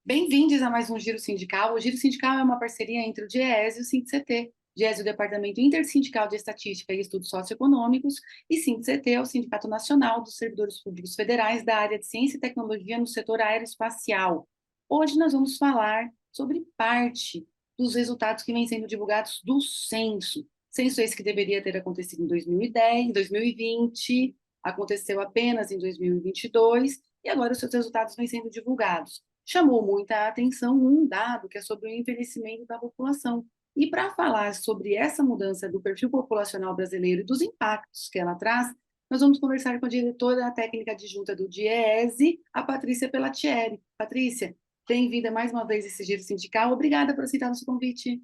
Bem-vindos a mais um Giro Sindical. O Giro Sindical é uma parceria entre o DIEESE e o SINDIC-CT. DIEESE é o Departamento Intersindical de Estatística e Estudos Socioeconômicos e SINDIC-CT é o Sindicato Nacional dos Servidores Públicos Federais da área de Ciência e Tecnologia no setor aeroespacial. Hoje nós vamos falar sobre parte dos resultados que vêm sendo divulgados do censo. Censo esse que deveria ter acontecido em 2010, em 2020, aconteceu apenas em 2022 e agora os seus resultados vêm sendo divulgados. Chamou muita atenção um dado que é sobre o envelhecimento da população. E para falar sobre essa mudança do perfil populacional brasileiro e dos impactos que ela traz, nós vamos conversar com a diretora técnica adjunta do DIEESE, a Patrícia Pellatieri. Patrícia, bem-vinda mais uma vez a esse Giro Sindical. Obrigada por aceitar nosso convite.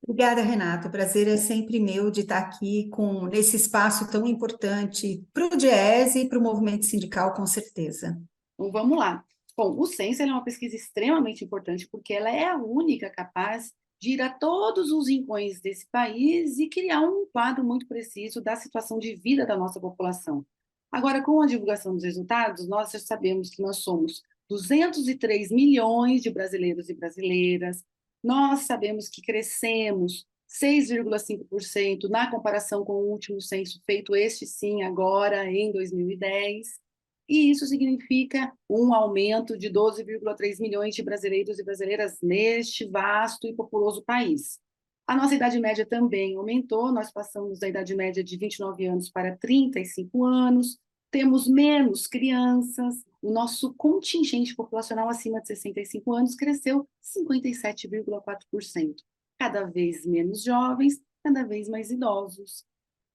Obrigada, Renato. O prazer é sempre meu de estar aqui nesse espaço tão importante para o DIEESE e para o movimento sindical, com certeza. Então, vamos lá. Bom, o censo é uma pesquisa extremamente importante porque ela é a única capaz de ir a todos os rincões desse país e criar um quadro muito preciso da situação de vida da nossa população. Agora, com a divulgação dos resultados, nós já sabemos que nós somos 203 milhões de brasileiros e brasileiras, nós sabemos que crescemos 6,5% na comparação com o último censo feito, este sim, agora em 2010, e isso significa um aumento de 12,3 milhões de brasileiros e brasileiras neste vasto e populoso país. A nossa idade média também aumentou, nós passamos da idade média de 29 anos para 35 anos, temos menos crianças, o nosso contingente populacional acima de 65 anos cresceu 57,4%. Cada vez menos jovens, cada vez mais idosos.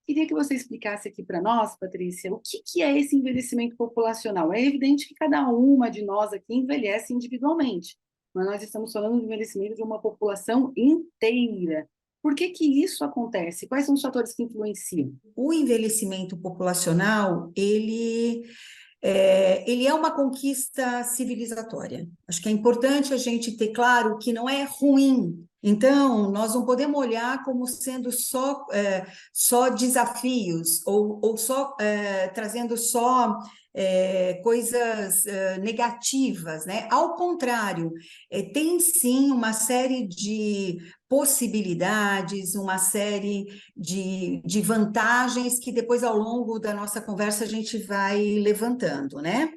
Queria que você explicasse aqui para nós, Patrícia, o que é esse envelhecimento populacional? É evidente que cada uma de nós aqui envelhece individualmente, mas nós estamos falando do envelhecimento de uma população inteira. Por que isso acontece? Quais são os fatores que influenciam? O envelhecimento populacional, ele é uma conquista civilizatória. Acho que é importante a gente ter claro que não é ruim. Então, nós não podemos olhar como sendo só desafios ou só trazendo só coisas negativas, né? Ao contrário, tem sim uma série de possibilidades, uma série de vantagens que depois, ao longo da nossa conversa, a gente vai levantando, né?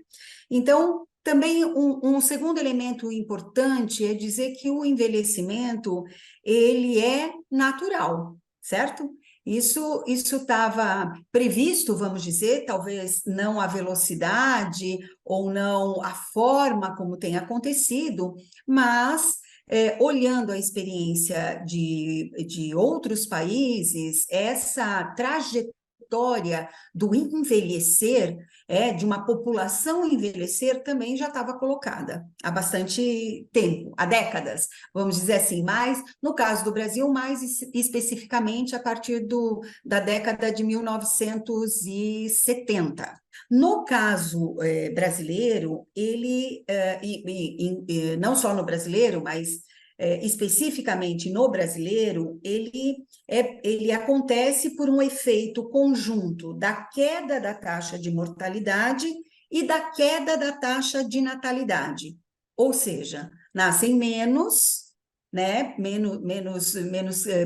Então, também um segundo elemento importante é dizer que o envelhecimento, ele é natural, certo? Isso estava previsto, vamos dizer, talvez não a velocidade ou não a forma como tem acontecido, mas olhando a experiência de outros países, essa trajetória do envelhecer, de uma população envelhecer, também já estava colocada há bastante tempo, há décadas, vamos dizer assim, mas no caso do Brasil, mais especificamente a partir da década de 1970. No caso brasileiro, não só no brasileiro, mas especificamente no brasileiro, ele acontece por um efeito conjunto da queda da taxa de mortalidade e da queda da taxa de natalidade. Ou seja, nascem menos, né, menos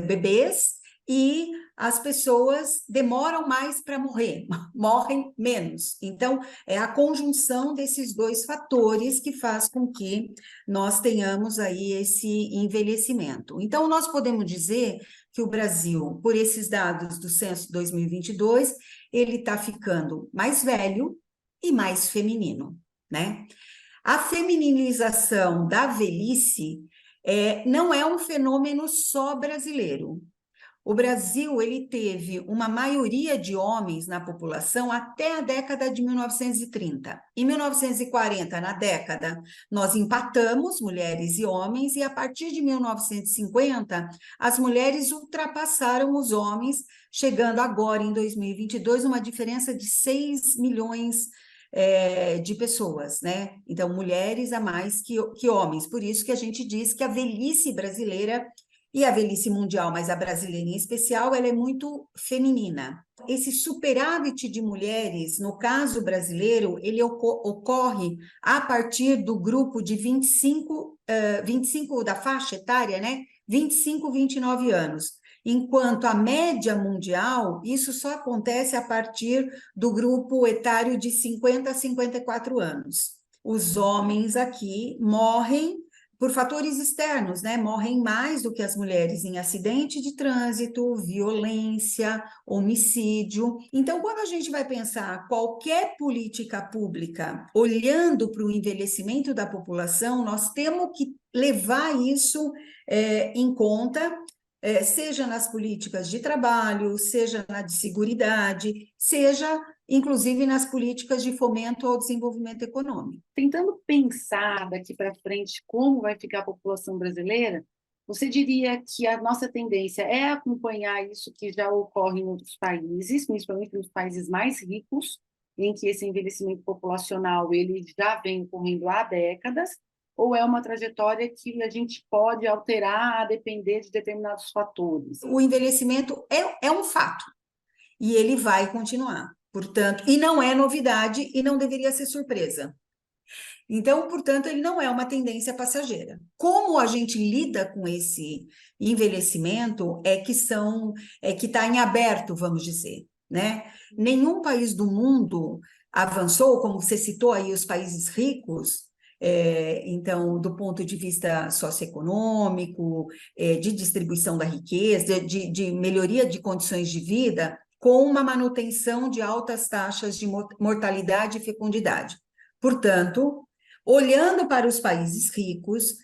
bebês, e as pessoas demoram mais para morrer, morrem menos. Então, é a conjunção desses dois fatores que faz com que nós tenhamos aí esse envelhecimento. Então, nós podemos dizer que o Brasil, por esses dados do censo 2022, ele está ficando mais velho e mais feminino, né? A femininização da velhice não é um fenômeno só brasileiro. O Brasil, ele teve uma maioria de homens na população até a década de 1930. Em 1940, na década, nós empatamos mulheres e homens, e a partir de 1950, as mulheres ultrapassaram os homens, chegando agora, em 2022, uma diferença de 6 milhões de pessoas, né? Então, mulheres a mais que homens. Por isso que a gente diz que a velhice brasileira e a velhice mundial, mas a brasileira em especial, ela é muito feminina. Esse superávit de mulheres, no caso brasileiro, ele ocorre a partir do grupo de 25 da faixa etária, né? 25, 29 anos. Enquanto a média mundial, isso só acontece a partir do grupo etário de 50 a 54 anos. Os homens aqui morrem por fatores externos, né? Morrem mais do que as mulheres em acidente de trânsito, violência, homicídio. Então, quando a gente vai pensar qualquer política pública olhando para o envelhecimento da população, nós temos que levar isso em conta, seja nas políticas de trabalho, seja na de seguridade, seja inclusive nas políticas de fomento ao desenvolvimento econômico. Tentando pensar daqui para frente como vai ficar a população brasileira, você diria que a nossa tendência é acompanhar isso que já ocorre em outros países, principalmente nos países mais ricos, em que esse envelhecimento populacional ele já vem ocorrendo há décadas, ou é uma trajetória que a gente pode alterar a depender de determinados fatores? O envelhecimento é um fato, e ele vai continuar. Portanto, e não é novidade e não deveria ser surpresa. Então, portanto, ele não é uma tendência passageira. Como a gente lida com esse envelhecimento é que está em aberto, vamos dizer, né? Nenhum país do mundo avançou, como você citou aí, os países ricos. Então, do ponto de vista socioeconômico, de distribuição da riqueza, de melhoria de condições de vida, com uma manutenção de altas taxas de mortalidade e fecundidade. Portanto, olhando para os países ricos,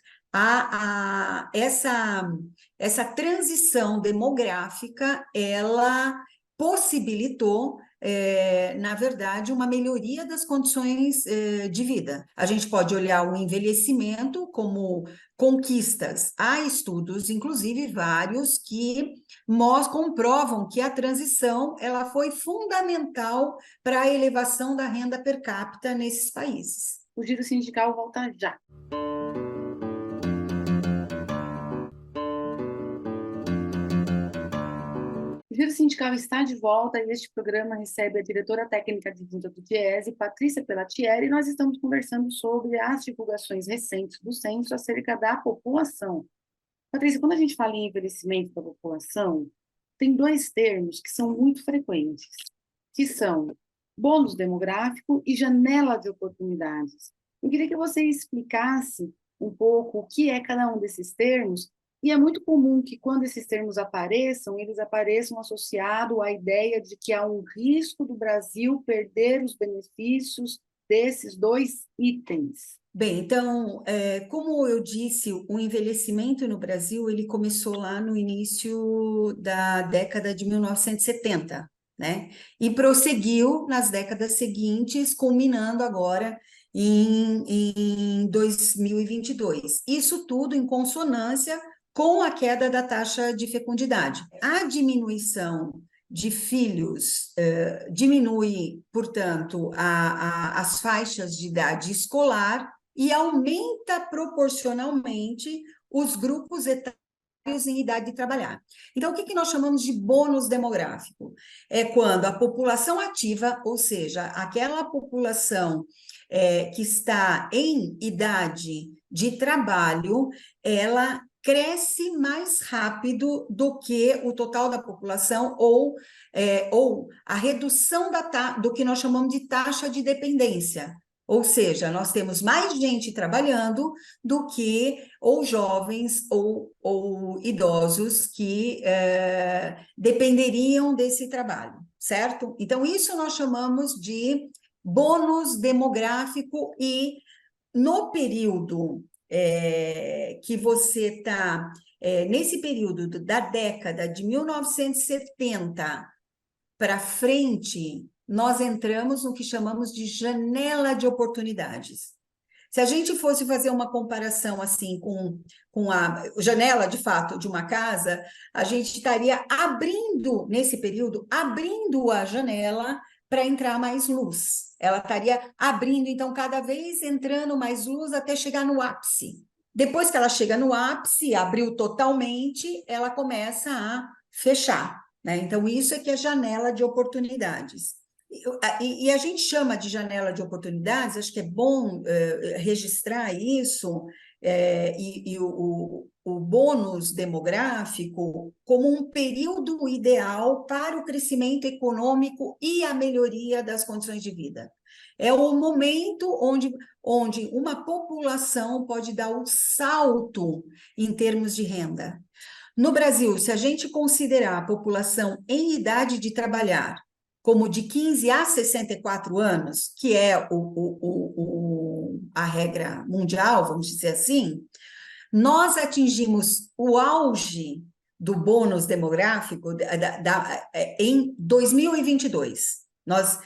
essa transição demográfica, ela possibilitou, na verdade, uma melhoria das condições de vida. A gente pode olhar o envelhecimento como conquistas. Há estudos, inclusive vários, que comprovam que a transição ela foi fundamental para a elevação da renda per capita nesses países. O Giro Sindical volta já. O Giro Sindical está de volta e este programa recebe a diretora técnica adjunta do Diese, Patrícia Pellatieri, e nós estamos conversando sobre as divulgações recentes do censo acerca da população. Patrícia, quando a gente fala em envelhecimento da população, tem dois termos que são muito frequentes, que são bônus demográfico e janela de oportunidades. Eu queria que você explicasse um pouco o que é cada um desses termos, e é muito comum que quando esses termos apareçam, eles apareçam associados à ideia de que há um risco do Brasil perder os benefícios desses dois itens. Bem, então, como eu disse, o envelhecimento no Brasil, ele começou lá no início da década de 1970, né? E prosseguiu nas décadas seguintes, culminando agora em 2022. Isso tudo em consonância com a queda da taxa de fecundidade. A diminuição de filhos diminui, portanto, as faixas de idade escolar e aumenta proporcionalmente os grupos etários em idade de trabalhar. Então, o que nós chamamos de bônus demográfico? É quando a população ativa, ou seja, aquela população que está em idade de trabalho, ela cresce mais rápido do que o total da população ou a redução do que nós chamamos de taxa de dependência. Ou seja, nós temos mais gente trabalhando do que ou jovens ou idosos que dependeriam desse trabalho, certo? Então, isso nós chamamos de bônus demográfico e no período que você está, nesse período da década de 1970 para frente, nós entramos no que chamamos de janela de oportunidades. Se a gente fosse fazer uma comparação assim com a janela, de fato, de uma casa, a gente estaria abrindo, nesse período, abrindo a janela para entrar mais luz. Ela estaria abrindo, então, cada vez entrando mais luz até chegar no ápice, Depois que ela chega no ápice, abriu totalmente, ela começa a fechar, né? Então, isso é que é janela de oportunidades. E a gente chama de janela de oportunidades, acho que é bom registrar isso, o bônus demográfico como um período ideal para o crescimento econômico e a melhoria das condições de vida. É o momento onde uma população pode dar um salto em termos de renda. No Brasil, se a gente considerar a população em idade de trabalhar como de 15 a 64 anos, que é a regra mundial, vamos dizer assim, nós atingimos o auge do bônus demográfico em 2022. Nós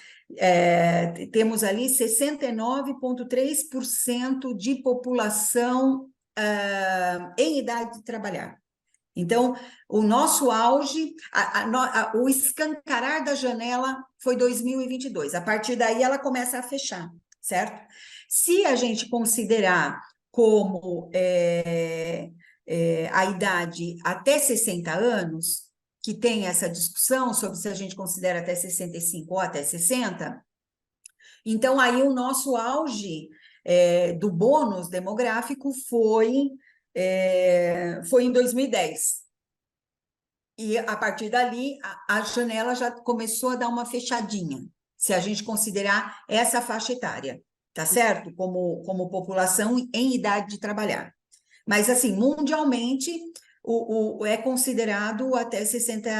temos ali 69,3% de população em idade de trabalhar. Então, o nosso auge, o escancarar da janela foi 2022. A partir daí, ela começa a fechar, certo? Se a gente considerar como a idade até 60 anos, que tem essa discussão sobre se a gente considera até 65 ou até 60, então aí o nosso auge do bônus demográfico foi em 2010. E a partir dali, a janela já começou a dar uma fechadinha, se a gente considerar essa faixa etária, tá certo? Como população em idade de trabalhar. Mas, assim, mundialmente, é considerado até 60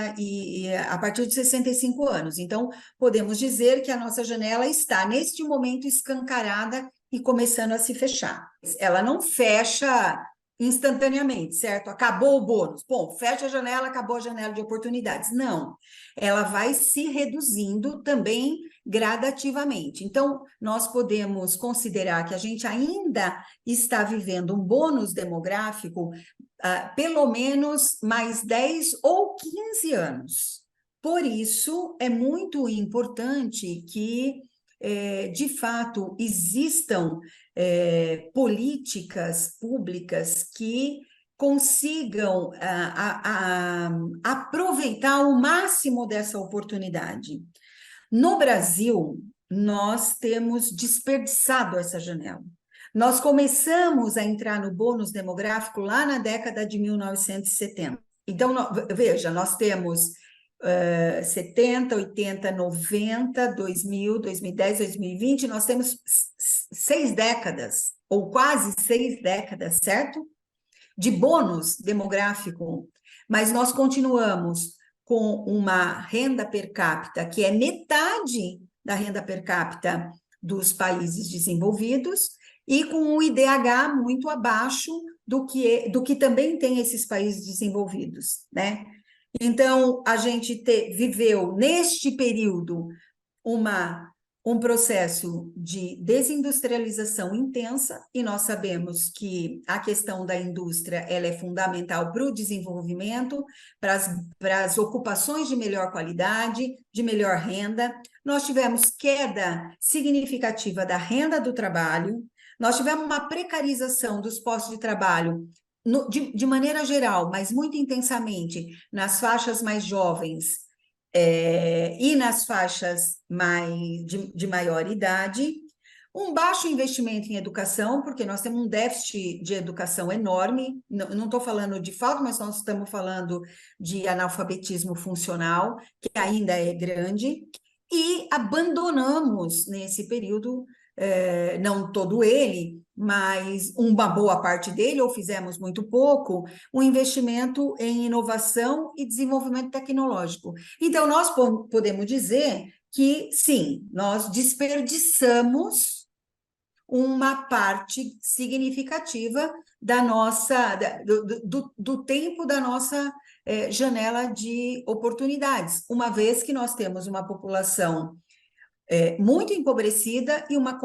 a partir de 65 anos. Então, podemos dizer que a nossa janela está, neste momento, escancarada e começando a se fechar. Ela não fecha instantaneamente, certo? Acabou o bônus. Bom, fecha a janela, acabou a janela de oportunidades. Não, ela vai se reduzindo também gradativamente. Então, nós podemos considerar que a gente ainda está vivendo um bônus demográfico pelo menos mais 10 ou 15 anos. Por isso, é muito importante que, de fato, existam políticas públicas que consigam aproveitar o máximo dessa oportunidade. No Brasil, nós temos desperdiçado essa janela. Nós começamos a entrar no bônus demográfico lá na década de 1970. Então, veja, nós temos 70, 80, 90, 2000, 2010, 2020, nós temos 6 décadas, ou quase 6 décadas, certo? De bônus demográfico, mas nós continuamos com uma renda per capita que é metade da renda per capita dos países desenvolvidos e com um IDH muito abaixo do que também tem esses países desenvolvidos, né? Então, a gente viveu neste período um processo de desindustrialização intensa, e nós sabemos que a questão da indústria ela é fundamental para o desenvolvimento, para as ocupações de melhor qualidade, de melhor renda. Nós tivemos queda significativa da renda do trabalho, nós tivemos uma precarização dos postos de trabalho de maneira geral, mas muito intensamente nas faixas mais jovens, e nas faixas de maior idade, um baixo investimento em educação, porque nós temos um déficit de educação enorme, não estou falando de falta, mas nós estamos falando de analfabetismo funcional, que ainda é grande, e abandonamos nesse período, não todo ele, mas uma boa parte dele, ou fizemos muito pouco, um investimento em inovação e desenvolvimento tecnológico. Então, nós podemos dizer que, sim, nós desperdiçamos uma parte significativa do tempo da nossa janela de oportunidades, uma vez que nós temos uma população muito empobrecida e uma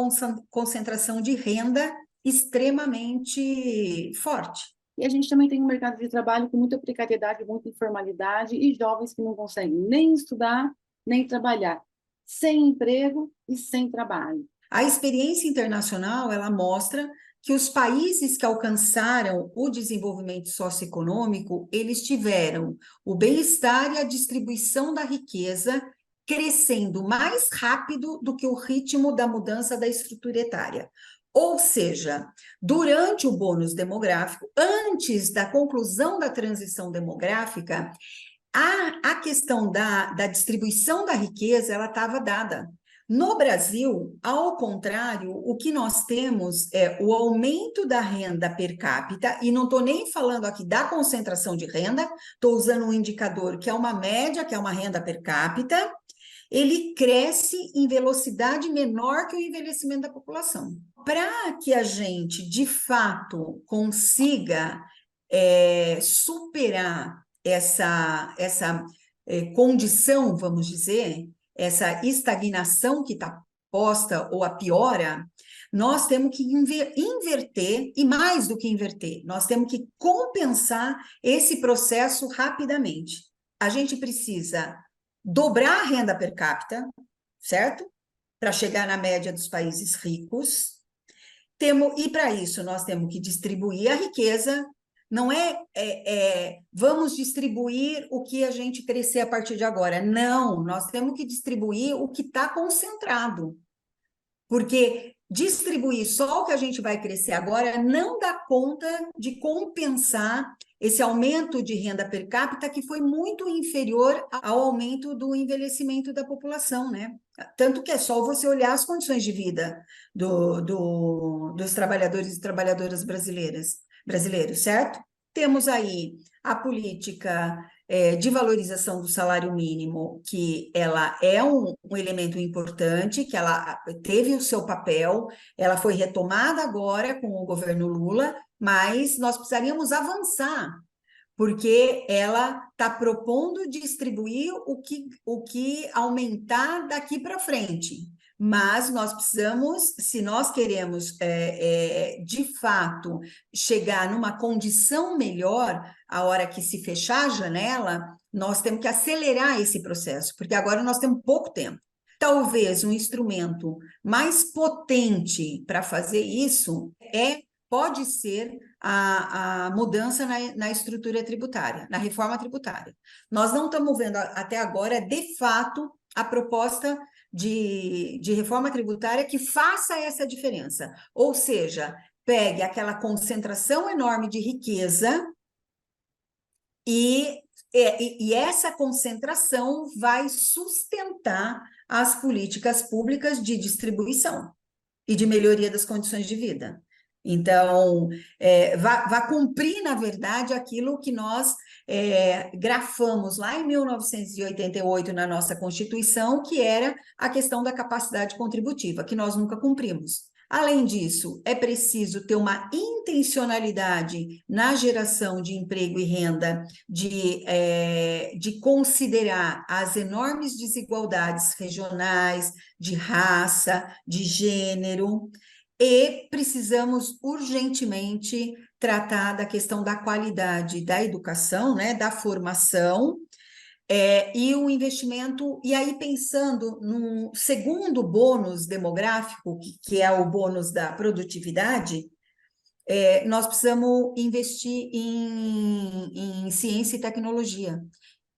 concentração de renda extremamente forte. E a gente também tem um mercado de trabalho com muita precariedade, muita informalidade e jovens que não conseguem nem estudar, nem trabalhar, sem emprego e sem trabalho. A experiência internacional, ela mostra que os países que alcançaram o desenvolvimento socioeconômico, eles tiveram o bem-estar e a distribuição da riqueza crescendo mais rápido do que o ritmo da mudança da estrutura etária. Ou seja, durante o bônus demográfico, antes da conclusão da transição demográfica, a questão da distribuição da riqueza, ela estava dada. No Brasil, ao contrário, o que nós temos é o aumento da renda per capita, e não estou nem falando aqui da concentração de renda, estou usando um indicador que é uma média, que é uma renda per capita, ele cresce em velocidade menor que o envelhecimento da população. Para que a gente, de fato, consiga superar essa condição, vamos dizer, essa estagnação que está posta ou a piora, nós temos que inverter, e mais do que inverter, nós temos que compensar esse processo rapidamente. A gente precisa dobrar a renda per capita, certo? Para chegar na média dos países ricos. E para isso nós temos que distribuir a riqueza, não vamos distribuir o que a gente crescer a partir de agora. Não, nós temos que distribuir o que está concentrado. Porque distribuir só o que a gente vai crescer agora não dá conta de compensar esse aumento de renda per capita que foi muito inferior ao aumento do envelhecimento da população, né? Tanto que é só você olhar as condições de vida dos trabalhadores e trabalhadoras brasileiros, certo? Temos aí a política de valorização do salário mínimo, que ela é um elemento importante, que ela teve o seu papel, ela foi retomada agora com o governo Lula, mas nós precisaríamos avançar, porque ela está propondo distribuir o que aumentar daqui para frente. Mas nós precisamos, se nós queremos, de fato, chegar numa condição melhor, a hora que se fechar a janela, nós temos que acelerar esse processo, porque agora nós temos pouco tempo. Talvez um instrumento mais potente para fazer isso pode ser a mudança na estrutura tributária, na reforma tributária. Nós não estamos vendo até agora, de fato, a proposta de reforma tributária que faça essa diferença. Ou seja, pegue aquela concentração enorme de riqueza e essa concentração vai sustentar as políticas públicas de distribuição e de melhoria das condições de vida. Então, vai cumprir, na verdade, aquilo que nós grafamos lá em 1988 na nossa Constituição, que era a questão da capacidade contributiva, que nós nunca cumprimos. Além disso, é preciso ter uma intencionalidade na geração de emprego e renda, de considerar as enormes desigualdades regionais, de raça, de gênero, e precisamos urgentemente tratar da questão da qualidade da educação, né, da formação, e o investimento, e aí pensando no segundo bônus demográfico, que é o bônus da produtividade, nós precisamos investir em ciência e tecnologia,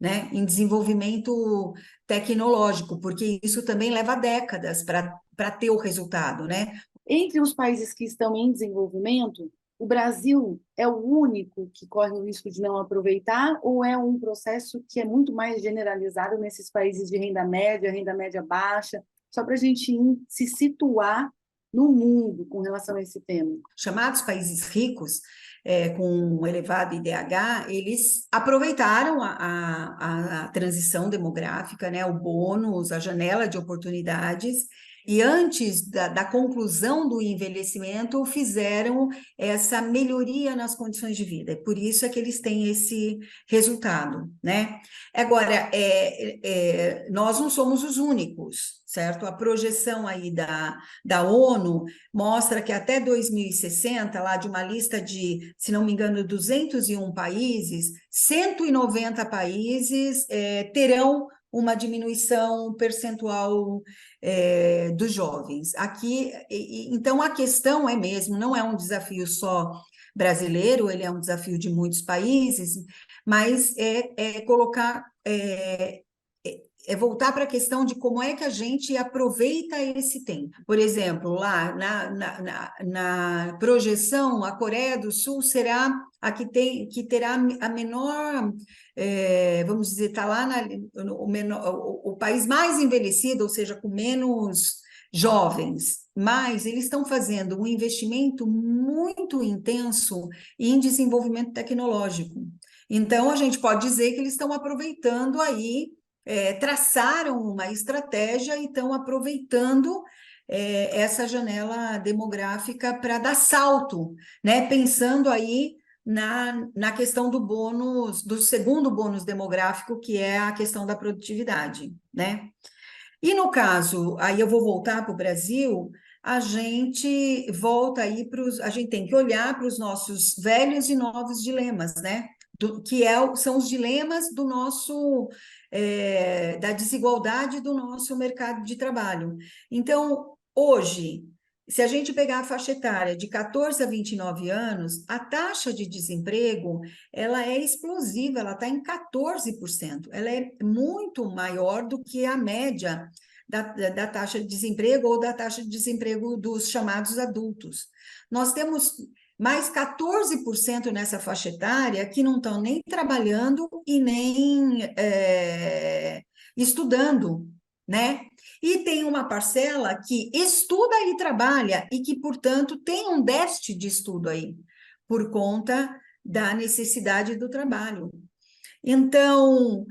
né, em desenvolvimento tecnológico, porque isso também leva décadas para ter o resultado, né? Entre os países que estão em desenvolvimento, o Brasil é o único que corre o risco de não aproveitar, ou é um processo que é muito mais generalizado nesses países de renda média baixa, só para a gente se situar no mundo com relação a esse tema? Chamados países ricos, com um elevado IDH, eles aproveitaram a transição demográfica, né, o bônus, a janela de oportunidades, e antes da conclusão do envelhecimento, fizeram essa melhoria nas condições de vida. E por isso é que eles têm esse resultado, né? Agora, nós não somos os únicos, certo? A projeção aí da ONU mostra que até 2060, lá de uma lista de, se não me engano, 201 países, 190 países terão uma diminuição percentual dos jovens. Aqui, então, a questão é mesmo, não é um desafio só brasileiro, ele é um desafio de muitos países, mas é colocar... É voltar para a questão de como é que a gente aproveita esse tempo. Por exemplo, lá na projeção, a Coreia do Sul será a que terá a menor, vamos dizer, está lá o país mais envelhecido, ou seja, com menos jovens, mas eles estão fazendo um investimento muito intenso em desenvolvimento tecnológico. Então, a gente pode dizer que eles estão aproveitando aí, traçaram uma estratégia e estão aproveitando essa janela demográfica para dar salto, né? Pensando aí na questão do bônus, do segundo bônus demográfico, que é a questão da produtividade, né? E no caso, aí eu vou voltar para o Brasil, a gente volta aí a gente tem que olhar para os nossos velhos e novos dilemas, né? São os dilemas do nosso, da desigualdade do nosso mercado de trabalho. Então, hoje, se a gente pegar a faixa etária de 14 a 29 anos, a taxa de desemprego, ela é explosiva, ela está em 14%. Ela é muito maior do que a média da taxa de desemprego ou da taxa de desemprego dos chamados adultos. Nós temos mais 14% nessa faixa etária que não estão nem trabalhando e nem estudando, né? E tem uma parcela que estuda e trabalha e que, portanto, tem um déficit de estudo aí, por conta da necessidade do trabalho. Então,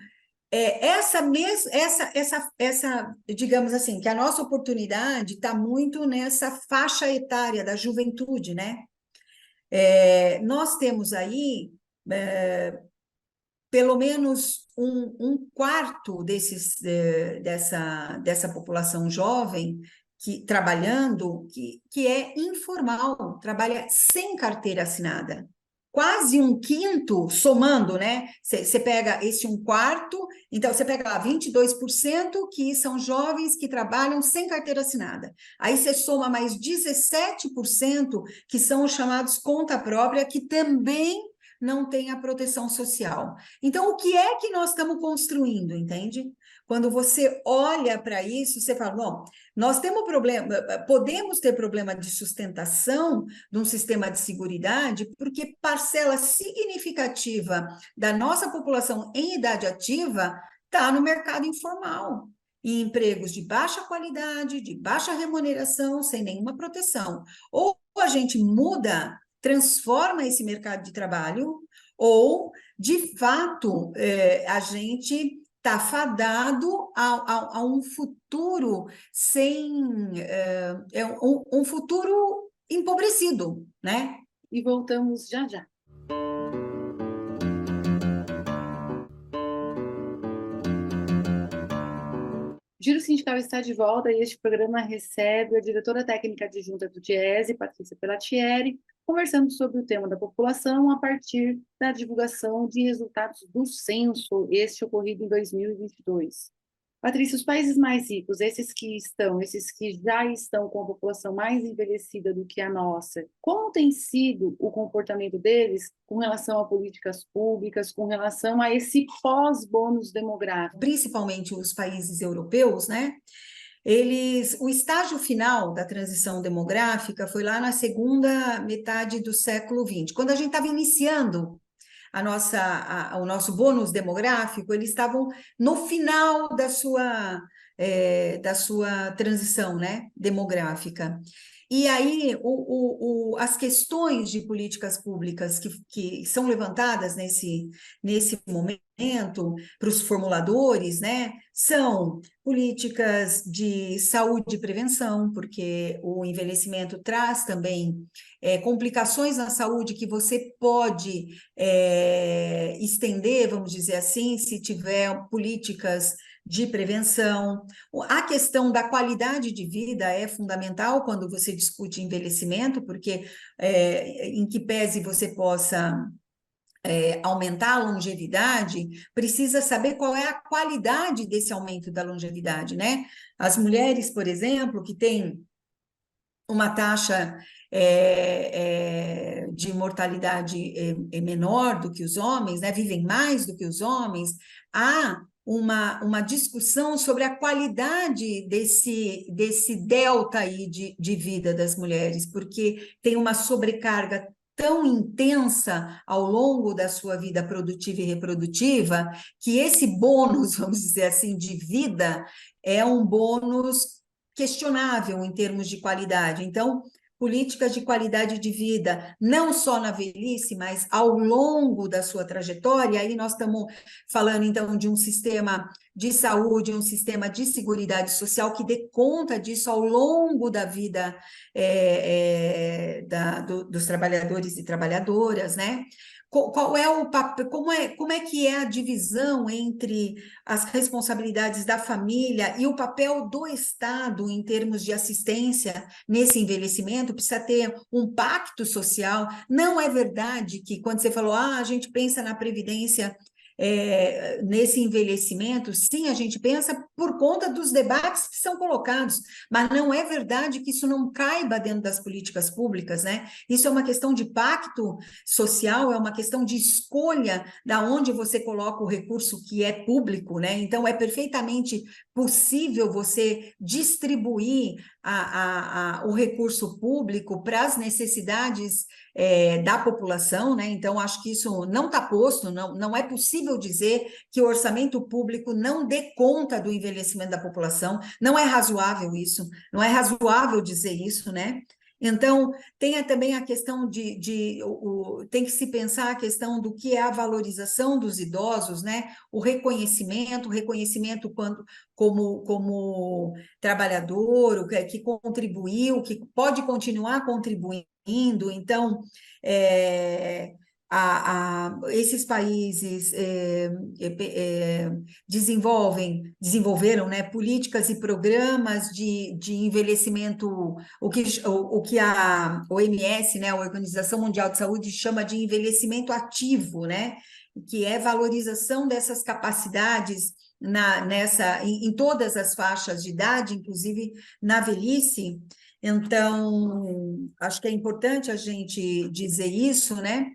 digamos assim, que a nossa oportunidade está muito nessa faixa etária da juventude, né? Nós temos aí pelo menos um quarto dessa população jovem trabalhando que é informal, trabalha sem carteira assinada. Quase um quinto, somando, né? Você pega esse um quarto, então você pega lá 22% que são jovens que trabalham sem carteira assinada. Aí você soma mais 17% que são os chamados conta própria, que também não tem a proteção social. Então, o que é que nós estamos construindo, entende? Quando você olha para isso, você fala, bom, nós temos podemos ter problema de sustentação de um sistema de seguridade, porque parcela significativa da nossa população em idade ativa está no mercado informal, em empregos de baixa qualidade, de baixa remuneração, sem nenhuma proteção. Ou a gente muda, transforma esse mercado de trabalho, ou, de fato, a gente está fadado a um futuro um futuro empobrecido, né? E voltamos já já. Giro Sindical está de volta e este programa recebe a diretora técnica adjunta do Diese, Patrícia Pelatieri, conversando sobre o tema da população a partir da divulgação de resultados do censo, este ocorrido em 2022. Patrícia, os países mais ricos, esses que já estão com a população mais envelhecida do que a nossa, como tem sido o comportamento deles com relação a políticas públicas, com relação a esse pós-bônus demográfico? Principalmente os países europeus, né? O estágio final da transição demográfica foi lá na segunda metade do século XX, quando a gente estava iniciando o nosso bônus demográfico, eles estavam no final da sua transição, né, demográfica. E aí, as questões de políticas públicas que são levantadas nesse momento para os formuladores, né, são políticas de saúde e prevenção, porque o envelhecimento traz também complicações na saúde que você pode estender, vamos dizer assim, se tiver políticas de prevenção. A questão da qualidade de vida é fundamental quando você discute envelhecimento, porque em que pese você possa aumentar a longevidade, precisa saber qual é a qualidade desse aumento da longevidade, né? As mulheres, por exemplo, que têm uma taxa de mortalidade menor do que os homens, né? Vivem mais do que os homens, há uma discussão sobre a qualidade desse delta aí de vida das mulheres, porque tem uma sobrecarga tão intensa ao longo da sua vida produtiva e reprodutiva, que esse bônus, vamos dizer assim, de vida, é um bônus questionável em termos de qualidade. Então, políticas de qualidade de vida, não só na velhice, mas ao longo da sua trajetória, aí nós estamos falando, então, de um sistema de saúde, um sistema de seguridade social que dê conta disso ao longo da vida dos trabalhadores e trabalhadoras, né? Qual é o papel, como é que é a divisão entre as responsabilidades da família e o papel do Estado em termos de assistência nesse envelhecimento? Precisa ter um pacto social. Não é verdade que quando você falou, a gente pensa na previdência nesse envelhecimento, sim, a gente pensa por conta dos debates que são colocados, mas não é verdade que isso não caiba dentro das políticas públicas, né? Isso é uma questão de pacto social, é uma questão de escolha da onde você coloca o recurso que é público, né? Então, é perfeitamente possível você distribuir o recurso público para as necessidades da população, né? Então, acho que isso não está posto, não é possível dizer que o orçamento público não dê conta do envelhecimento da população, não é razoável isso, não é razoável dizer isso, né? Então, tem também a questão tem que se pensar a questão do que é a valorização dos idosos, né? O reconhecimento como trabalhador, o que contribuiu, que pode continuar contribuindo. Então, esses países desenvolveram, né, políticas e programas de envelhecimento, o que a OMS, né, a Organização Mundial de Saúde, chama de envelhecimento ativo, né, que é valorização dessas capacidades em todas as faixas de idade, inclusive na velhice. Então, acho que é importante a gente dizer isso, né?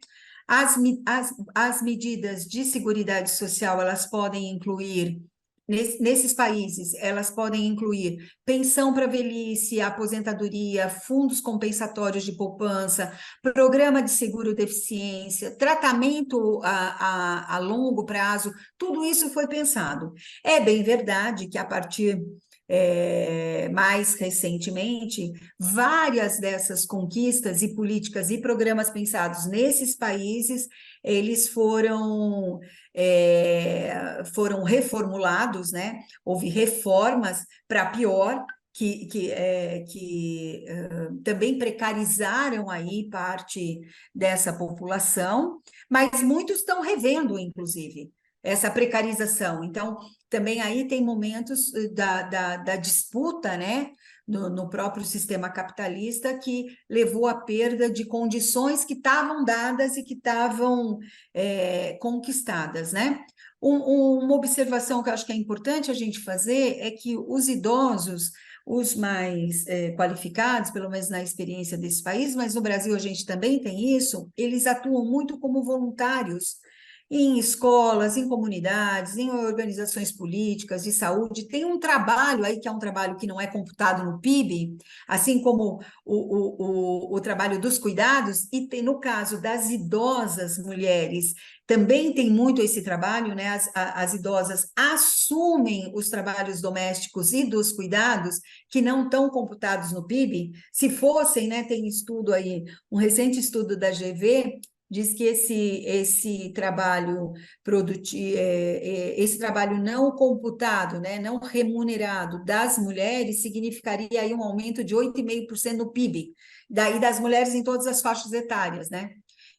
As medidas de seguridade social, elas podem incluir, nesses países, elas podem incluir pensão para velhice, aposentadoria, fundos compensatórios de poupança, programa de seguro-deficiência, tratamento a longo prazo, tudo isso foi pensado. É bem verdade que a partir mais recentemente, várias dessas conquistas e políticas e programas pensados nesses países, eles foram reformulados, né? Houve reformas para pior, também precarizaram aí parte dessa população, mas muitos estão revendo, inclusive, essa precarização. Então, também aí tem momentos da disputa, né, no próprio sistema capitalista, que levou à perda de condições que estavam dadas e que estavam conquistadas, né? Uma observação que eu acho que é importante a gente fazer é que os idosos, os mais qualificados, pelo menos na experiência desse país, mas no Brasil a gente também tem isso, eles atuam muito como voluntários em escolas, em comunidades, em organizações políticas, de saúde. Tem um trabalho aí que é um trabalho que não é computado no PIB, assim como o trabalho dos cuidados, e tem, no caso das idosas mulheres, também tem muito esse trabalho, né? As idosas assumem os trabalhos domésticos e dos cuidados que não estão computados no PIB. Se fossem, né? Tem estudo aí, um recente estudo da GV, diz que esse trabalho esse trabalho não computado, né, não remunerado das mulheres significaria aí um aumento de 8,5% no PIB, daí das mulheres em todas as faixas etárias, né?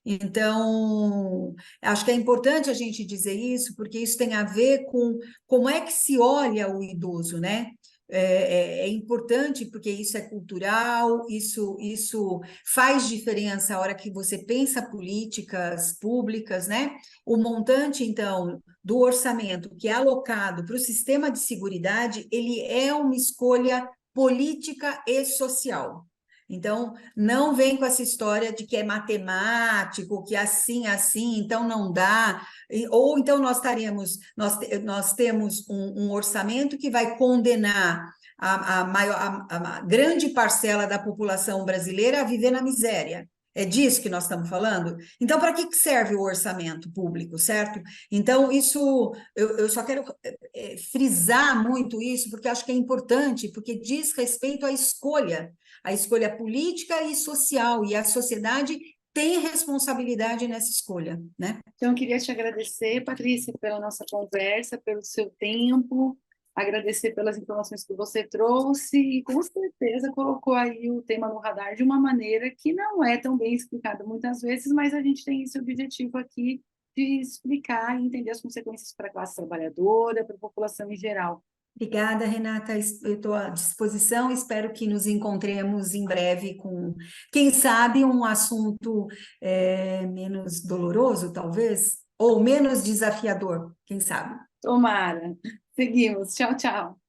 Então, acho que é importante a gente dizer isso, porque isso tem a ver com como é que se olha o idoso, né? É importante porque isso é cultural, isso faz diferença a hora que você pensa políticas públicas, né? O montante, então, do orçamento que é alocado para o sistema de seguridade, ele é uma escolha política e social. Então, não vem com essa história de que é matemático, que assim, então não dá. Ou então nós temos um orçamento que vai condenar a grande parcela da população brasileira a viver na miséria. É disso que nós estamos falando? Então, para que serve o orçamento público, certo? Então, eu só quero frisar muito isso, porque acho que é importante, porque diz respeito à escolha, a escolha política e social, e a sociedade tem responsabilidade nessa escolha, né? Então, eu queria te agradecer, Patrícia, pela nossa conversa, pelo seu tempo, agradecer pelas informações que você trouxe e, com certeza, colocou aí o tema no radar de uma maneira que não é tão bem explicada muitas vezes, mas a gente tem esse objetivo aqui de explicar e entender as consequências para a classe trabalhadora, para a população em geral. Obrigada, Renata. Eu estou à disposição. Espero que nos encontremos em breve com, quem sabe, um assunto menos doloroso, talvez, ou menos desafiador, quem sabe. Tomara. Seguimos. Tchau, tchau.